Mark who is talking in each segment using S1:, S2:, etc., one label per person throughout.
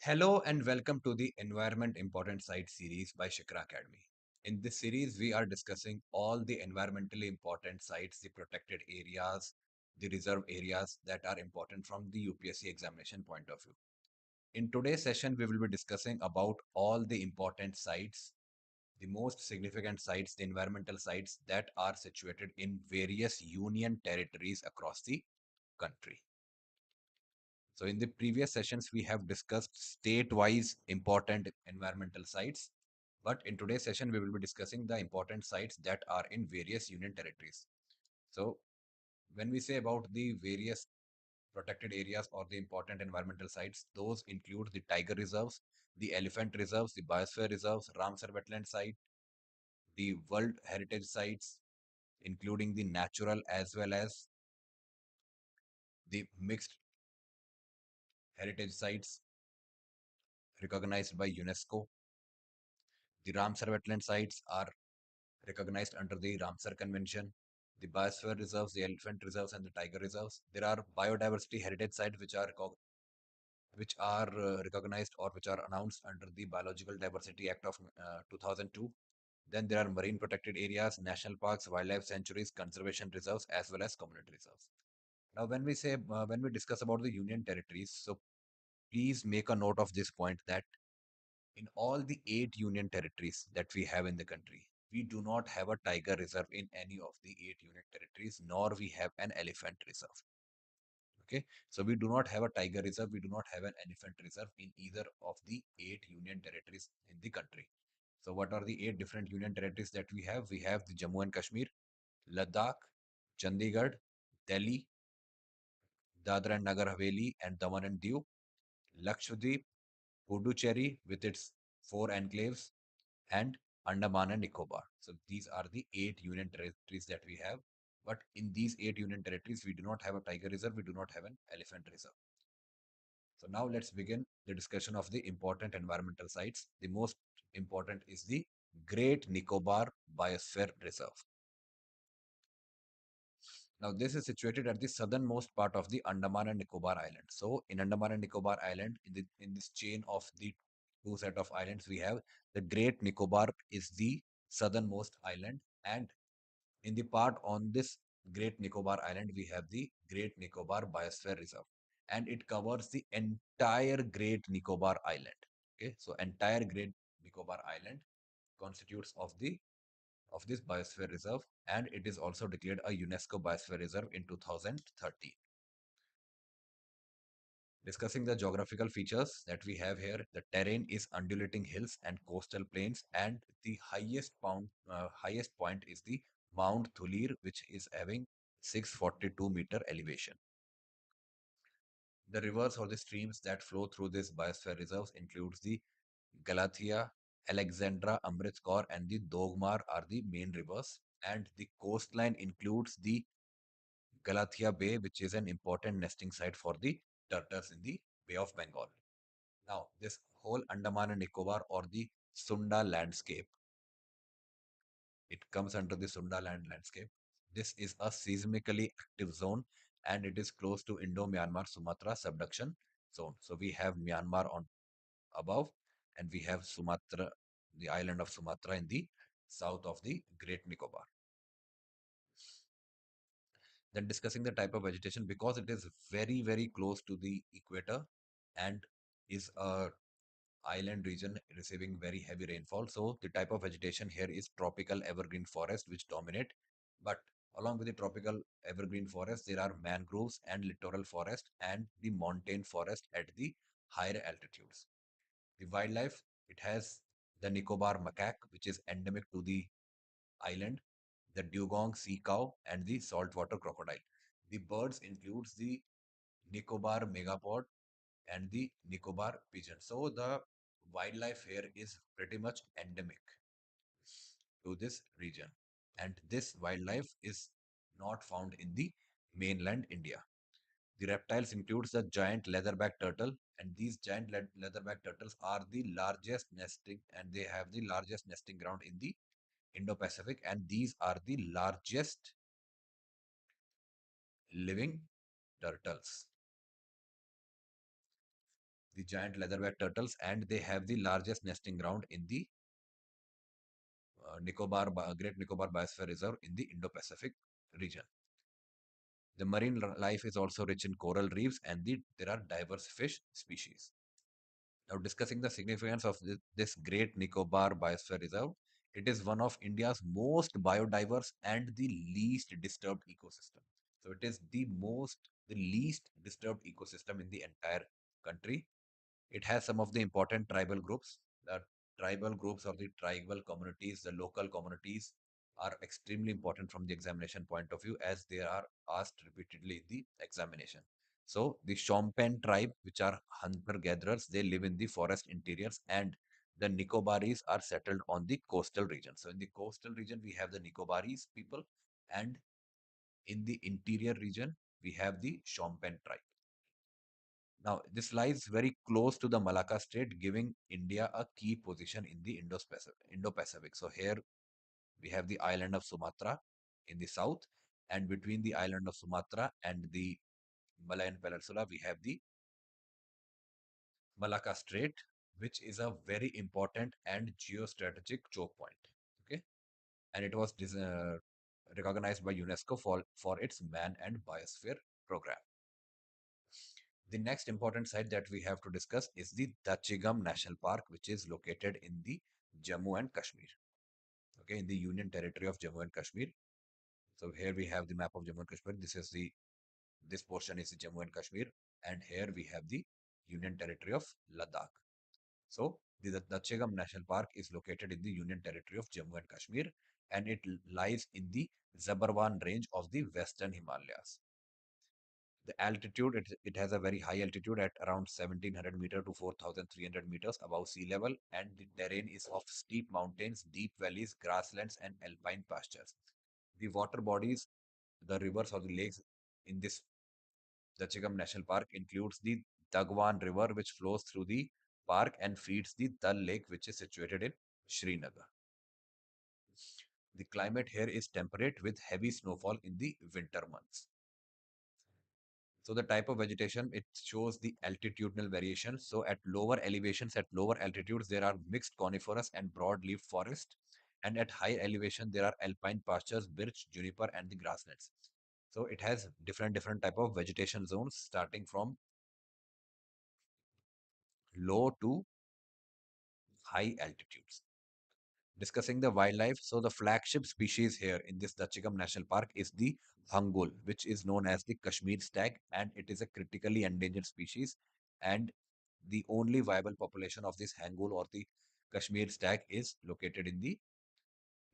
S1: Hello and welcome to the Environment Important Site series by Shikra Academy. In this series, we are discussing all the environmentally important sites, the protected areas, the reserve areas that are important from the UPSC examination point of view. In today's session, we will be discussing about all the important sites, the most significant sites, the environmental sites that are situated in various union territories across the country. So in the previous sessions, we have discussed state-wise important environmental sites. But in today's session, we will be discussing the important sites that are in various union territories. So when we say about the various protected areas or the important environmental sites, those include the tiger reserves, the elephant reserves, the biosphere reserves, Ramsar wetland site, the World Heritage sites, including the natural as well as the mixed heritage sites recognized by UNESCO. The Ramsar wetland sites are recognized under the Ramsar Convention. The biosphere reserves, the elephant reserves, and the tiger reserves. There are biodiversity heritage sites which are recognized or which are announced under the Biological Diversity Act of 2002. Then there are marine protected areas, national parks, wildlife sanctuaries, conservation reserves, as well as community reserves. Now, when we discuss about the union territories, so please make a note of this point that in all the 8 union territories that we have in the country, we do not have a tiger reserve in any of the 8 union territories, nor we have an elephant reserve. Okay, so we do not have a tiger reserve, we do not have an elephant reserve in either of the 8 union territories in the country. So what are the 8 different union territories that we have? We have the Jammu and Kashmir, Ladakh, Chandigarh, Delhi, Dadra and Nagar Haveli, and Daman and Diu, Lakshadweep, Puducherry with its 4 enclaves, and Andaman and Nicobar. So these are the 8 union territories that we have. But in these 8 union territories, we do not have a tiger reserve, we do not have an elephant reserve. So now let's begin the discussion of the important environmental sites. The most important is the Great Nicobar Biosphere Reserve. Now this is situated at the southernmost part of the Andaman and Nicobar Island. So in Andaman and Nicobar Island, in this chain of the two set of islands, we have the Great Nicobar is the southernmost island, and in the part on this Great Nicobar Island, we have the Great Nicobar Biosphere Reserve, and it covers the entire Great Nicobar Island. Okay, so entire Great Nicobar Island constitutes of this biosphere reserve, and it is also declared a UNESCO Biosphere Reserve in 2013. Discussing the geographical features that we have here, the terrain is undulating hills and coastal plains, and the highest point is the Mount Thulir, which is having 642-meter elevation. The rivers or the streams that flow through this biosphere reserves includes the Galathia, Alexandra, Amrit Kaur, and the Dogmar are the main rivers, and the coastline includes the Galathia Bay, which is an important nesting site for the turtles in the Bay of Bengal. Now, this whole Andaman and Nicobar or the Sunda landscape, it comes under the Sunda landscape. This is a seismically active zone, and it is close to Indo-Myanmar Sumatra subduction zone. So we have Myanmar on above, and we have Sumatra, the island of Sumatra in the south of the Great Nicobar. Then discussing the type of vegetation, because it is very close to the equator and is a island region receiving very heavy rainfall. So the type of vegetation here is tropical evergreen forest which dominate. But along with the tropical evergreen forest, there are mangroves and littoral forest and the montane forest at the higher altitudes. The wildlife, it has the Nicobar macaque, which is endemic to the island, the dugong sea cow, and the saltwater crocodile. The birds includes the Nicobar megapod and the Nicobar pigeon. So the wildlife here is pretty much endemic to this region, and this wildlife is not found in the mainland India. The reptiles includes the giant leatherback turtle, and these giant leatherback turtles are the largest nesting, and they have the largest nesting ground in the Indo-Pacific, and these are the largest living turtles. the giant leatherback turtles, and they have the largest nesting ground in the Great Nicobar Biosphere Reserve in the Indo-Pacific region. The marine life is also rich in coral reefs, and there are diverse fish species. Now, discussing the significance of this Great Nicobar Biosphere Reserve, it is one of India's most biodiverse and the least disturbed ecosystem. So, it is the least disturbed ecosystem in the entire country. It has some of the important tribal groups. The tribal groups or the tribal communities, the local communities are extremely important from the examination point of view as they are asked repeatedly in the examination. So the Shompen tribe, which are hunter-gatherers, they live in the forest interiors, and the Nicobaris are settled on the coastal region. So in the coastal region, we have the Nicobaris people, and in the interior region, we have the Shompen tribe. Now, this lies very close to the Malacca Strait, giving India a key position in the Indo-Pacific. So here we have the island of Sumatra in the south, and between the island of Sumatra and the Malayan Peninsula, we have the Malacca Strait, which is a very important and geostrategic choke point. Okay, and it was recognized by UNESCO for its Man and Biosphere program. The next important site that we have to discuss is the Dachigam National Park, which is located in the Jammu and Kashmir. Okay, in the Union Territory of Jammu and Kashmir. So here we have the map of Jammu and Kashmir. This portion is the Jammu and Kashmir, and here we have the Union Territory of Ladakh. So the Dachigam National Park is located in the Union Territory of Jammu and Kashmir, and it lies in the Zabarwan range of the Western Himalayas. The altitude, it has a very high altitude at around 1700 meter to 4300 meters above sea level, and the terrain is of steep mountains, deep valleys, grasslands, and alpine pastures. The water bodies, the rivers or the lakes in this Dachigam National Park includes the Dagwan River, which flows through the park and feeds the Dal Lake, which is situated in Srinagar. The climate here is temperate with heavy snowfall in the winter months. So the type of vegetation, it shows the altitudinal variation. So at lower elevations, at lower altitudes, there are mixed coniferous and broad-leaf forest. And at high elevation, there are alpine pastures, birch, juniper, and the grasslands. So it has different type of vegetation zones starting from low to high altitudes. Discussing the wildlife, so the flagship species here in this Dachigam National Park is the hangul, which is known as the Kashmir stag, and it is a critically endangered species. And the only viable population of this hangul or the Kashmir stag is located in the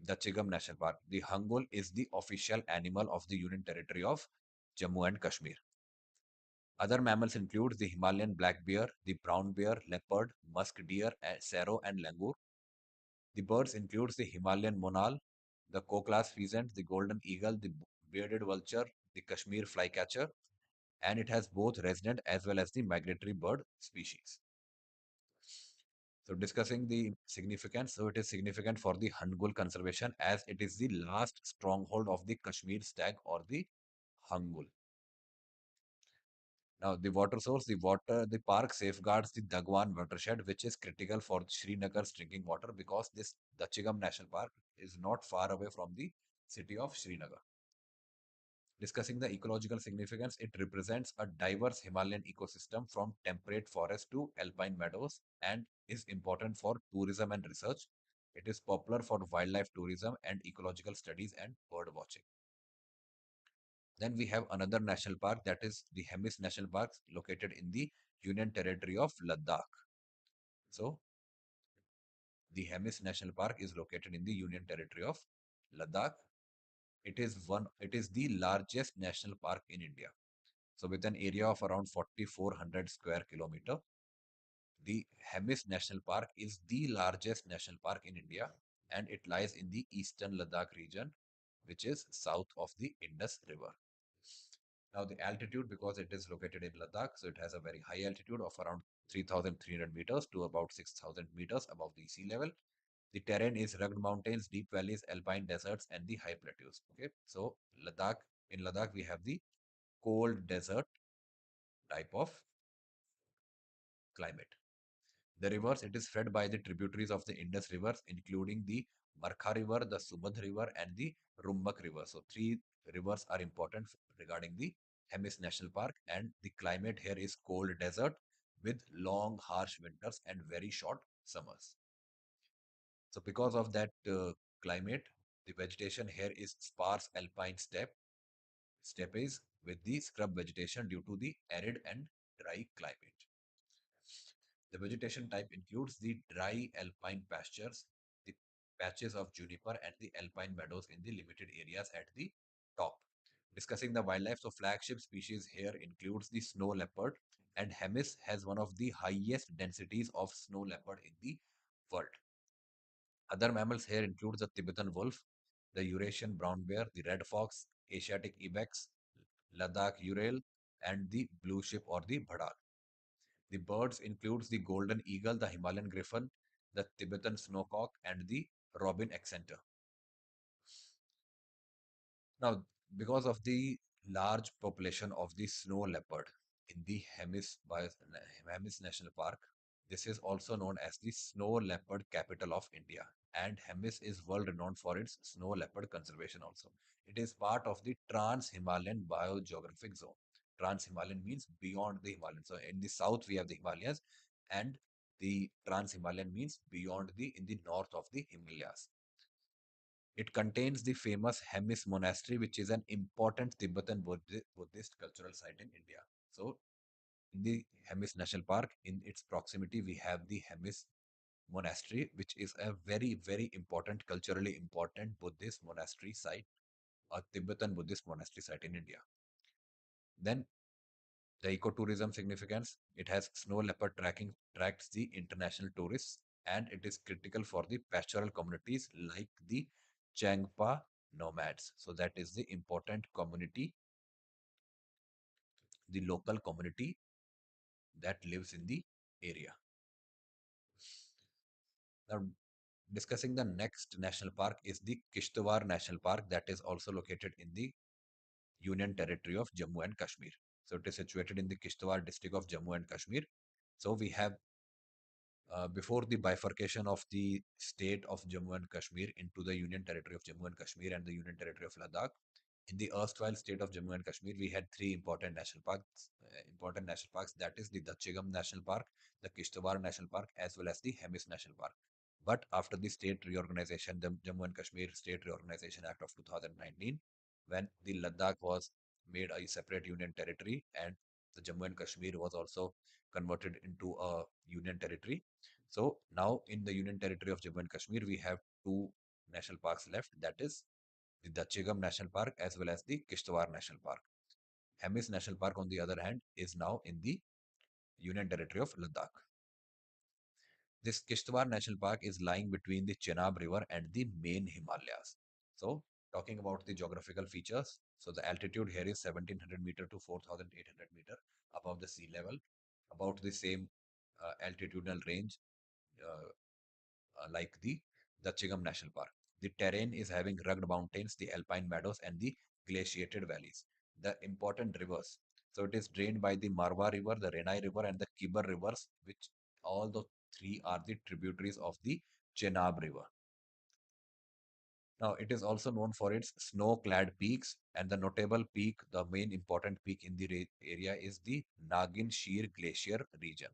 S1: Dachigam National Park. The hangul is the official animal of the Union Territory of Jammu and Kashmir. Other mammals include the Himalayan black bear, the brown bear, leopard, musk deer, serow, and langur. The birds includes the Himalayan monal, the Koklas pheasant, the golden eagle, the bearded vulture, the Kashmir flycatcher, and it has both resident as well as the migratory bird species. So discussing the significance, so it is significant for the Hangul conservation as it is the last stronghold of the Kashmir stag or the Hangul. Now, the park safeguards the Dagwan watershed, which is critical for Srinagar's drinking water because this Dachigam National Park is not far away from the city of Srinagar. Discussing the ecological significance, it represents a diverse Himalayan ecosystem from temperate forest to alpine meadows and is important for tourism and research. It is popular for wildlife tourism and ecological studies and bird watching. Then we have another national park, that is the Hemis National Park, located in the Union Territory of Ladakh. So the Hemis National Park is located in the Union Territory of Ladakh. It is the largest national park in India. So with an area of around 4,400 square kilometer, the Hemis National Park is the largest national park in India, and it lies in the eastern Ladakh region, which is south of the Indus River. Now the altitude, because it is located in Ladakh, so it has a very high altitude of around 3,300 meters to about 6,000 meters above the sea level. The terrain is rugged mountains, deep valleys, alpine deserts, and the high plateaus. Okay, so in Ladakh, we have the cold desert type of climate. The rivers, it is fed by the tributaries of the Indus rivers, including the Markha River, the Subad River, and the Rumbak River. So three rivers are important regarding the Hemis National Park, and the climate here is cold desert with long, harsh winters and very short summers. So because of that climate, the vegetation here is sparse alpine steppes with the scrub vegetation due to the arid and dry climate. The vegetation type includes the dry alpine pastures, the patches of juniper, and the alpine meadows in the limited areas at the top. Discussing the wildlife, so flagship species here includes the snow leopard, and Hemis has one of the highest densities of snow leopard in the world. Other mammals here include the Tibetan wolf, the Eurasian brown bear, the red fox, Asiatic ibex, Ladakh ural, and the blue sheep or the bhadak. The birds includes the golden eagle, the Himalayan griffon, the Tibetan snowcock, and the robin accenter. Now, because of the large population of the snow leopard in the Hemis National Park, this is also known as the snow leopard capital of India. And Hemis is world renowned for its snow leopard conservation also. It is part of the Trans-Himalayan biogeographic zone. Trans-Himalayan means beyond the Himalayas. So in the south we have the Himalayas, and the Trans-Himalayan means beyond the in the north of the Himalayas. It contains the famous Hemis Monastery, which is an important Tibetan Buddhist cultural site in India. So, in the Hemis National Park, in its proximity, we have the Hemis Monastery, which is a very, very important, culturally important Buddhist monastery site, a Tibetan Buddhist monastery site in India. Then, the ecotourism significance, it has snow leopard tracking, attracts the international tourists, and it is critical for the pastoral communities like the Changpa nomads. So that is the important community, the local community that lives in the area. Now, discussing the next national park is the Kishtwar National Park, that is also located in the Union Territory of Jammu and Kashmir. So it is situated in the Kishtwar district of Jammu and Kashmir. So we have before the bifurcation of the state of Jammu and Kashmir into the Union Territory of Jammu and Kashmir and the Union Territory of Ladakh, in the erstwhile state of Jammu and Kashmir, we had three important national parks. That is the Dachigam National Park, the Kishtwar National Park, as well as the Hemis National Park. But after the state reorganization, the Jammu and Kashmir State Reorganization Act of 2019, when the Ladakh was made a separate union territory and the Jammu and Kashmir was also converted into a union territory. So now in the union territory of Jammu and Kashmir, we have two national parks left. That is the Dachigam National Park as well as the Kishtwar National Park. Hemis National Park, on the other hand, is now in the Union Territory of Ladakh. This Kishtwar National Park is lying between the Chenab River and the main Himalayas. So, talking about the geographical features, so the altitude here is 1700 meter to 4800 meter above the sea level, about the same altitudinal range uh, like the Dachigam National Park. The terrain is having rugged mountains, the alpine meadows, and the glaciated valleys. The important rivers. So it is drained by the Marwa River, the Renai River, and the Kibar rivers, which all the three are the tributaries of the Chenab River. Now, it is also known for its snow-clad peaks, and the notable peak, the main important peak in the area is the Nagin Sheer Glacier region.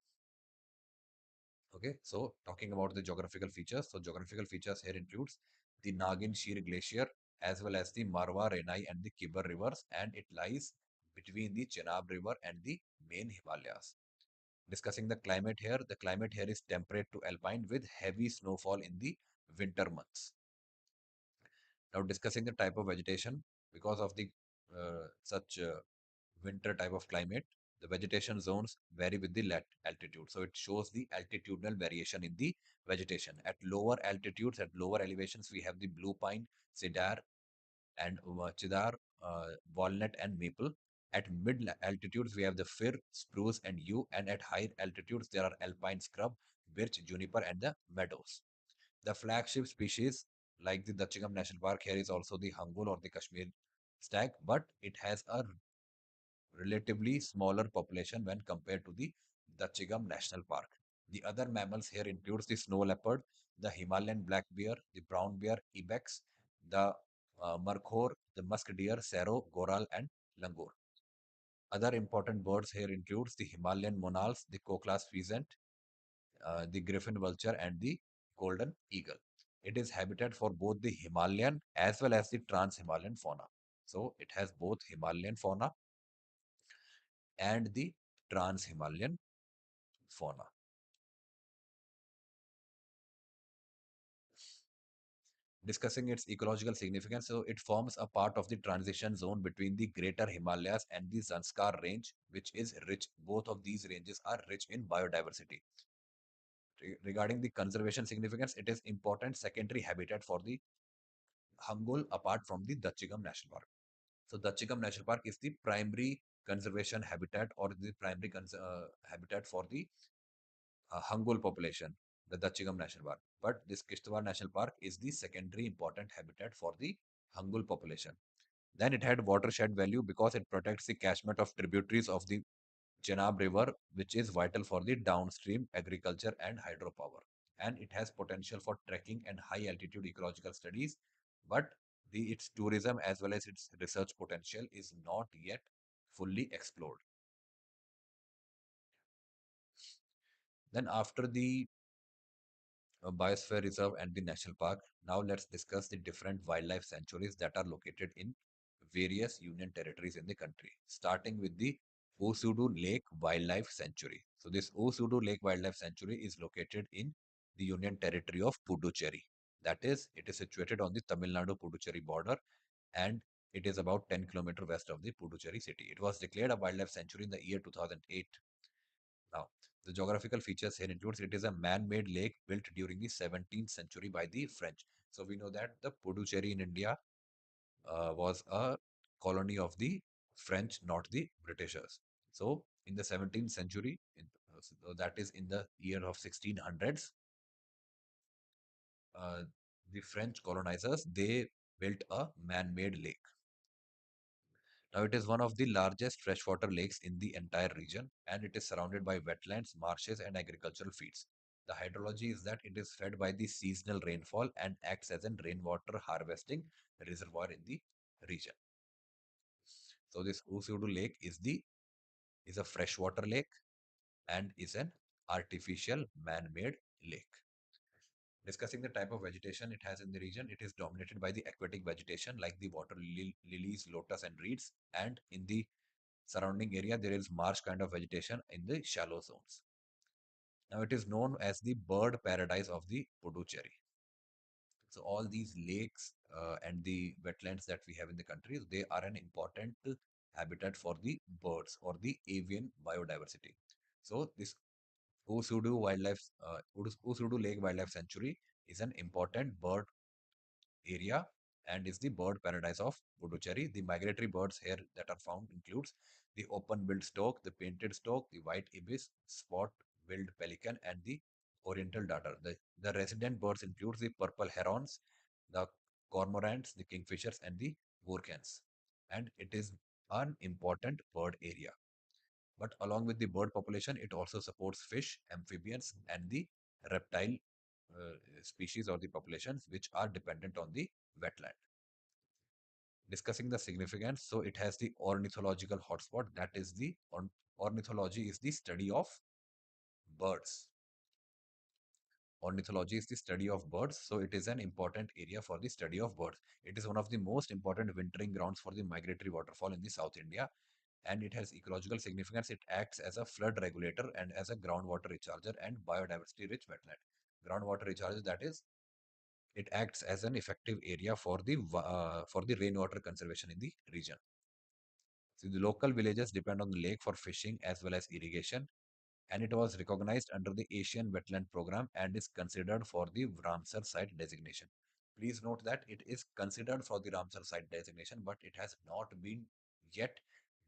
S1: Okay, so talking about the geographical features. So geographical features here includes the Nagin Sheer Glacier as well as the Marwa, Renai and the Kibar rivers, and it lies between the Chenab River and the main Himalayas. Discussing the climate here is temperate to alpine with heavy snowfall in the winter months. Now discussing the type of vegetation, because of the such winter type of climate, the vegetation zones vary with the altitude. So it shows the altitudinal variation in the vegetation. At lower altitudes, at lower elevations, we have the blue pine, cedar, and chidar, walnut, and maple. At mid altitudes, we have the fir, spruce, and yew. And at higher altitudes, there are alpine scrub, birch, juniper, and the meadows. The flagship species, like the Dachigam National Park, here is also the hangul or the Kashmir stag, but it has a relatively smaller population when compared to the Dachigam National Park. The other mammals here includes the snow leopard, the Himalayan black bear, the brown bear, ibex, the markhor, the musk deer, sero, goral, and langur. Other important birds here includes the Himalayan monals, the Koklas pheasant, the griffin vulture, and the golden eagle. It is habitat for both the Himalayan as well as the trans-Himalayan fauna. So it has both Himalayan fauna and the trans-Himalayan fauna. Discussing its ecological significance, so it forms a part of the transition zone between the Greater Himalayas and the Zanskar range, which is rich. Both of these ranges are rich in biodiversity. Regarding the conservation significance, it is important secondary habitat for the Hangul apart from the Dachigam National Park. So Dachigam National Park is the primary conservation habitat or the primary habitat for the Hangul population, the Dachigam National Park. But this Kishtwar National Park is the secondary important habitat for the Hangul population. Then it had watershed value because it protects the catchment of tributaries of the Chenab River, which is vital for the downstream agriculture and hydropower. And it has potential for trekking and high altitude ecological studies, but its tourism as well as its research potential is not yet fully explored. Then after the biosphere reserve and the national park, now let's discuss the different wildlife sanctuaries that are located in various union territories in the country, starting with the Osudu Lake Wildlife Sanctuary. So this Osudu Lake Wildlife Sanctuary is located in the union territory of Puducherry. That is, it is situated on the Tamil Nadu-Puducherry border, and it is about 10 kilometers west of the Puducherry city. It was declared a wildlife sanctuary in the year 2008. Now, the geographical features here includes it is a man-made lake built during the 17th century by the French. So we know that the Puducherry in India was a colony of the French, not the Britishers. So in the 17th century, so that is in the year of 1600s, uh, the French colonizers, they built a man-made lake. Now it is one of the largest freshwater lakes in the entire region, and it is surrounded by wetlands, marshes, and agricultural fields. The hydrology is that it is fed by the seasonal rainfall and acts as a rainwater harvesting reservoir in the region. So this Usudu Lake is a freshwater lake and is an artificial man-made lake. Discussing the type of vegetation it has in the region, it is dominated by the aquatic vegetation like the water lilies, lotus, and reeds. And in the surrounding area, there is marsh kind of vegetation in the shallow zones. Now, it is known as the bird paradise of the Puducherry. So, all these lakes and the wetlands that we have in the country, they are an important habitat for the birds or the avian biodiversity. So, this Usudu Lake Wildlife Sanctuary is an important bird area and is the bird paradise of Puducherry. The migratory birds here that are found includes the open-billed stork, the painted stork, the white ibis, spot-billed pelican, and the oriental darter. The resident birds includes the purple herons, the cormorants, the kingfishers, and the moorcans. And it is an important bird area. But along with the bird population, it also supports fish, amphibians, and the reptile species or the populations which are dependent on the wetland. Discussing the significance, so it has the ornithological hotspot. That is the ornithology is the study of birds. Ornithology is the study of birds, so it is an important area for the study of birds. It is one of the most important wintering grounds for the migratory waterfowl in the South India, and it has ecological significance. It acts as a flood regulator and as a groundwater recharger and biodiversity rich wetland. Groundwater recharger, that is, it acts as an effective area for the rainwater conservation in the region. So the local villages depend on the lake for fishing as well as irrigation, and it was recognized under the Asian Wetland Program and is considered for the Ramsar Site designation. Please note that it is considered for the Ramsar Site designation, but it has not been yet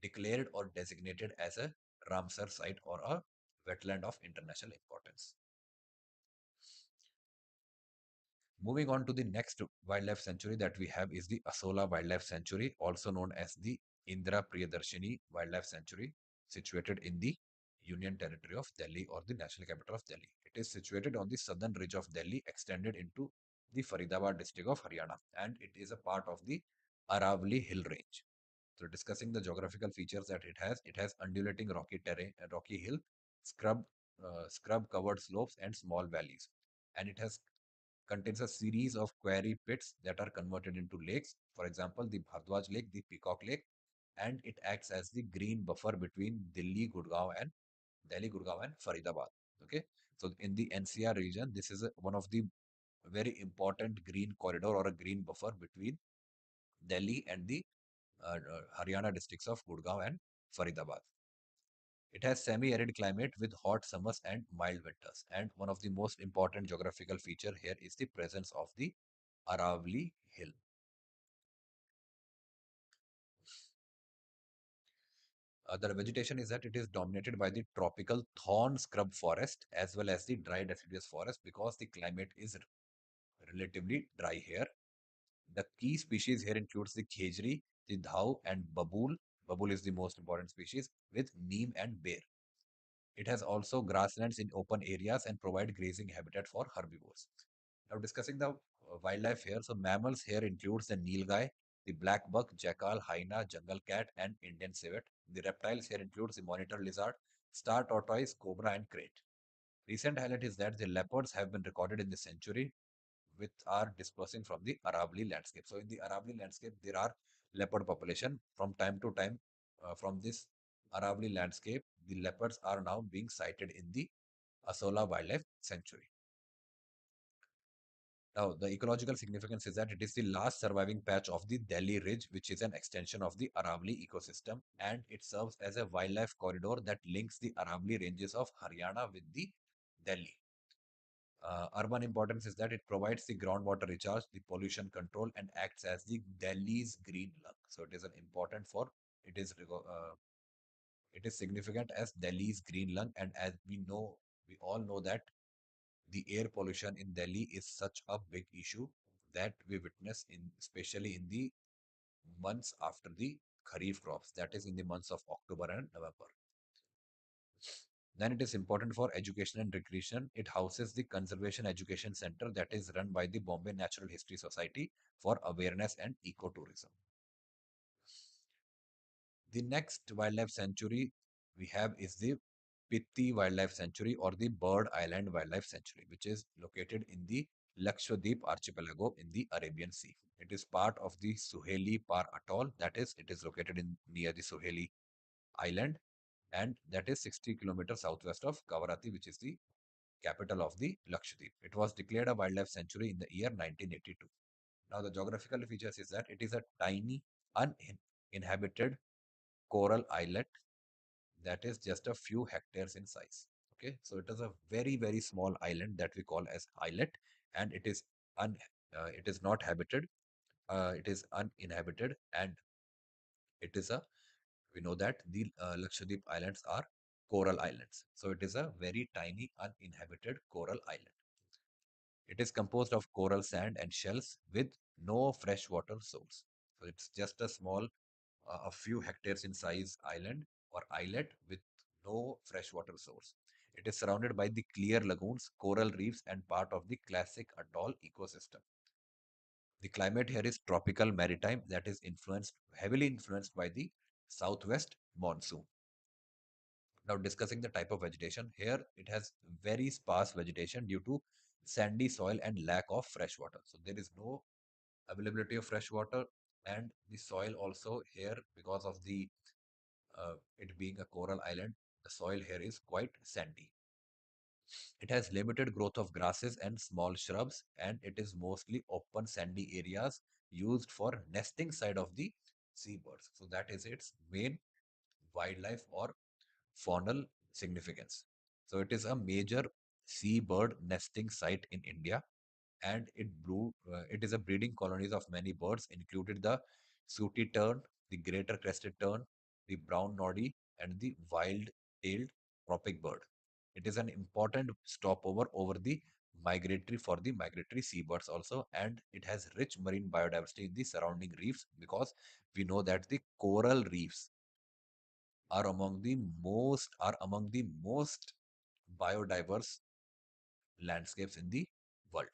S1: declared or designated as a Ramsar Site or a wetland of international importance. Moving on to the next wildlife sanctuary that we have is the Asola Wildlife Sanctuary, also known as the Indra Priyadarshini Wildlife Sanctuary, situated in the Union Territory of Delhi or the National Capital of Delhi. It is situated on the southern ridge of Delhi, extended into the Faridabad district of Haryana, and it is a part of the Aravali Hill Range. So, discussing the geographical features that it has undulating rocky terrain, rocky hill, scrub, scrub covered slopes, and small valleys, and it has contains a series of quarry pits that are converted into lakes. For example, the Bhardwaj Lake, the Peacock Lake, and it acts as the green buffer between Delhi, Gurgaon, and Faridabad. Okay, so in the NCR region, this is one of the very important green corridor or a green buffer between Delhi and the Haryana districts of Gurgaon and Faridabad. It has semi-arid climate with hot summers and mild winters. And one of the most important geographical feature here is the presence of the Aravali Hill. The vegetation is that it is dominated by the tropical thorn scrub forest as well as the dry deciduous forest because the climate is relatively dry here. The key species here includes the khejri, the dhau, and babool. Babool is the most important species with neem and bear. It has also grasslands in open areas and provide grazing habitat for herbivores. Now discussing the wildlife here. So mammals here includes the nilgai, the black buck, jackal, hyena, jungle cat, and Indian civet. The reptiles here includes the monitor lizard, star tortoise, cobra, and crate. Recent highlight is that the leopards have been recorded in the century which are dispersing from the Aravali landscape. So in the Aravali landscape, there are leopard population from time to time from this Aravali landscape. The leopards are now being sighted in the Asola Wildlife Sanctuary. Now, the ecological significance is that it is the last surviving patch of the Delhi Ridge, which is an extension of the Aravali ecosystem, and it serves as a wildlife corridor that links the Aravali ranges of Haryana with the Delhi. Urban importance is that it provides the groundwater recharge, the pollution control, and acts as the Delhi's green lung. So it is an important for it is it is significant as Delhi's green lung, and as we all know that the air pollution in Delhi is such a big issue that we witness in especially in the months after the Kharif crops, that is in the months of October and November. Then it is important for education and recreation. It houses the Conservation Education Center that is run by the Bombay Natural History Society for awareness and ecotourism. The next wildlife sanctuary we have is the Pitti Wildlife Sanctuary or the Bird Island Wildlife Sanctuary, which is located in the Lakshadweep archipelago in the Arabian Sea. It is part of the Suheli Par Atoll, that is, it is located in near the Suheli Island, and that is 60 kilometers southwest of Kavarati, which is the capital of the Lakshadweep. It was declared a wildlife sanctuary in the year 1982. Now, the geographical features is that it is a tiny, uninhabited coral islet that is just a few hectares in size. Okay, so it is a very, very small island that we call as islet, and it is not habited. It is uninhabited, and it is a we know that the Lakshadweep Islands are coral islands. So it is a very tiny uninhabited coral island. It is composed of coral sand and shells with no freshwater source. So it's just a small, a few hectares in size island or islet with no freshwater source. It is surrounded by the clear lagoons, coral reefs, and part of the classic atoll ecosystem. The climate here is tropical maritime that is heavily influenced by the southwest monsoon. Now discussing the type of vegetation, here it has very sparse vegetation due to sandy soil and lack of fresh water. So there is no availability of fresh water, and the soil also here because of the it being a coral island, the soil here is quite sandy. It has limited growth of grasses and small shrubs, and it is mostly open sandy areas used for nesting side of the seabirds. So that is its main wildlife or faunal significance. So it is a major seabird nesting site in India, and it is a breeding colonies of many birds, included the sooty tern, the greater crested tern, the brown noddy, and the wild-tailed tropic bird. It is an important stopover over the migratory seabirds also, and it has rich marine biodiversity in the surrounding reefs because we know that the coral reefs are among the most biodiverse landscapes in the world.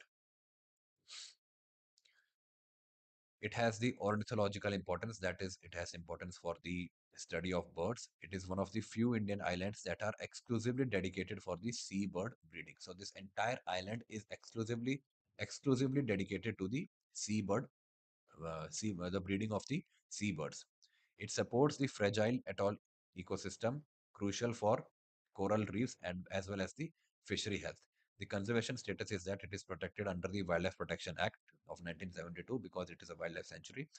S1: It has the ornithological importance, that is, it has importance for the study of birds. It is one of the few Indian islands that are exclusively dedicated for the seabird breeding. So this entire island is exclusively dedicated to the seabird, the breeding of the seabirds. It supports the fragile atoll ecosystem, crucial for coral reefs and as well as the fishery health. The conservation status is that it is protected under the Wildlife Protection Act of 1972 because it is a wildlife sanctuary.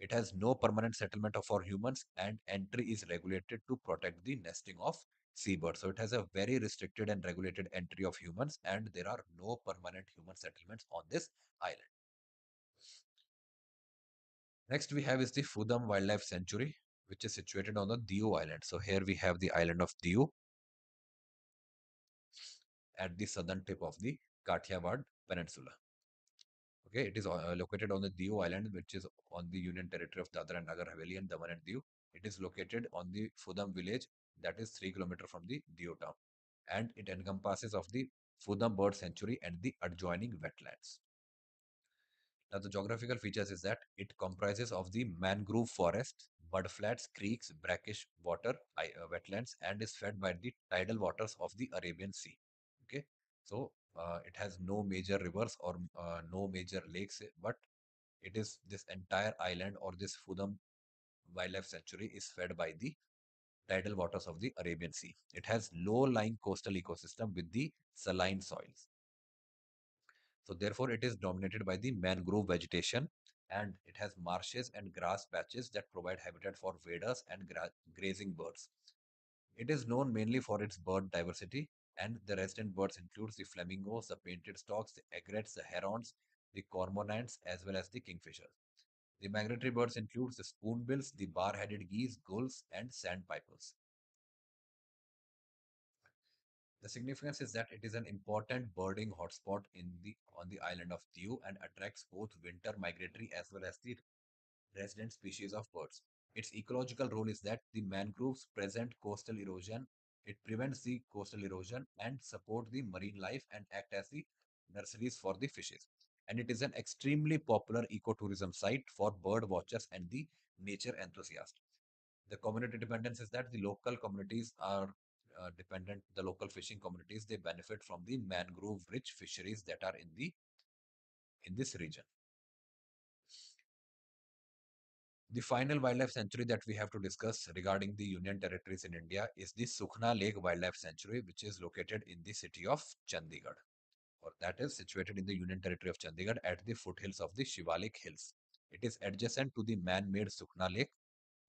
S1: It has no permanent settlement for humans, and entry is regulated to protect the nesting of seabirds. So it has a very restricted and regulated entry of humans, and there are no permanent human settlements on this island. Next we have is the Fudam Wildlife Sanctuary, which is situated on the Diu Island. So here we have the island of Diu at the southern tip of the Kathiawar Peninsula. Okay, it is located on the Diu Island, which is on the Union Territory of Dadra and Nagar Haveli and Daman and Diu. It is located on the Fudam village, that is 3 kilometers from the Diu town, and it encompasses of the Fudam Bird Sanctuary and the adjoining wetlands. Now, the geographical features is that it comprises of the mangrove forest, mudflats, creeks, brackish water, wetlands, and is fed by the tidal waters of the Arabian Sea. Okay, so it has no major rivers or no major lakes, but it is this entire island or this Fudam Wildlife Sanctuary is fed by the tidal waters of the Arabian Sea. It has low-lying coastal ecosystem with the saline soils. So therefore, it is dominated by the mangrove vegetation, and it has marshes and grass patches that provide habitat for waders and grazing birds. It is known mainly for its bird diversity, and the resident birds include the flamingos, the painted storks, the egrets, the herons, the cormorants, as well as the kingfishers. The migratory birds include the spoonbills, the bar-headed geese, gulls, and sandpipers. The significance is that it is an important birding hotspot on the island of Diu and attracts both winter migratory as well as the resident species of birds. Its ecological role is that the mangroves present coastal erosion. It prevents the coastal erosion and support the marine life and act as the nurseries for the fishes. And it is an extremely popular ecotourism site for bird watchers and the nature enthusiasts. The community dependence is that the local communities are dependent, the local fishing communities, they benefit from the mangrove rich fisheries that are in this region. The final wildlife sanctuary that we have to discuss regarding the union territories in India is the Sukhna Lake Wildlife Sanctuary, which is located in the city of Chandigarh, or that is situated in the union territory of Chandigarh at the foothills of the Shivalik Hills. It is adjacent to the man-made Sukhna Lake,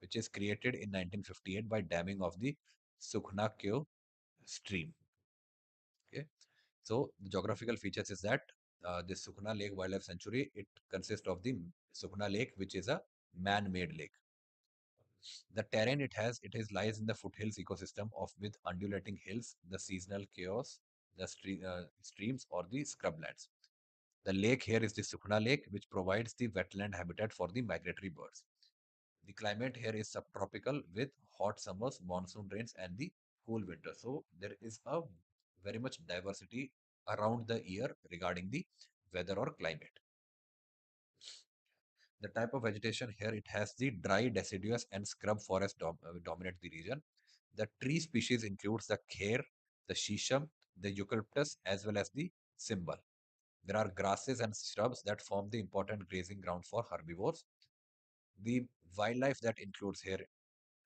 S1: which is created in 1958 by damming of the Sukhna Kyo stream. Okay, so the geographical features is that the Sukhna Lake Wildlife Sanctuary, it consists of the Sukhna Lake, which is a man-made lake. The terrain it is lies in the foothills ecosystem of with undulating hills, the seasonal chaos, the streams or the scrublands. The lake here is the Sukhna Lake, which provides the wetland habitat for the migratory birds. The climate here is subtropical with hot summers, monsoon rains, and the cool winter. So there is a very much diversity around the year regarding the weather or climate. The type of vegetation here, it has the dry deciduous and scrub forest dominate the region. The tree species includes the kher, the shisham, the eucalyptus, as well as the simbal. There are grasses and shrubs that form the important grazing ground for herbivores. The wildlife that includes here,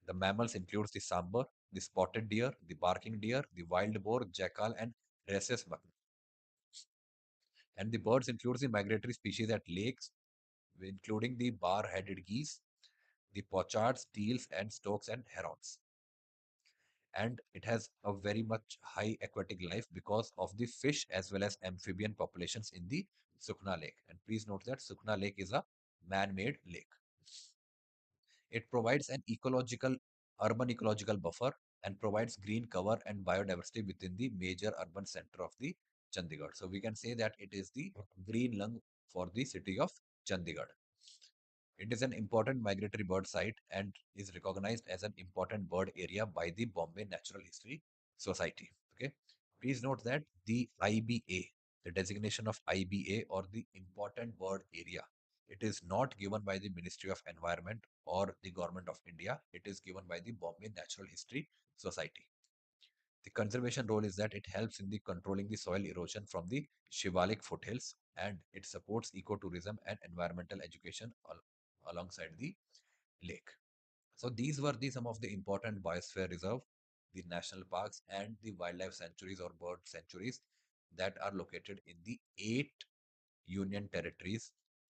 S1: the mammals includes the sambar, the spotted deer, the barking deer, the wild boar, jackal, and rhesus buck. And the birds includes the migratory species at lakes, including the bar-headed geese, the pochards, teals, and storks and herons. And it has a very much high aquatic life because of the fish as well as amphibian populations in the Sukhna Lake. And please note that Sukhna Lake is a man-made lake. It provides an urban ecological buffer and provides green cover and biodiversity within the major urban center of the Chandigarh. So we can say that it is the green lung for the city of Chandigarh. It is an important migratory bird site and is recognized as an important bird area by the Bombay Natural History Society. Okay. Please note that the IBA, the designation of IBA or the important bird area, it is not given by the Ministry of Environment or the Government of India. It is given by the Bombay Natural History Society. The conservation role is that it helps in the controlling the soil erosion from the Shivalik foothills, and it supports ecotourism and environmental education alongside the lake. So these were the some of the important biosphere reserve, the national parks and the wildlife sanctuaries or bird sanctuaries that are located in the 8 union territories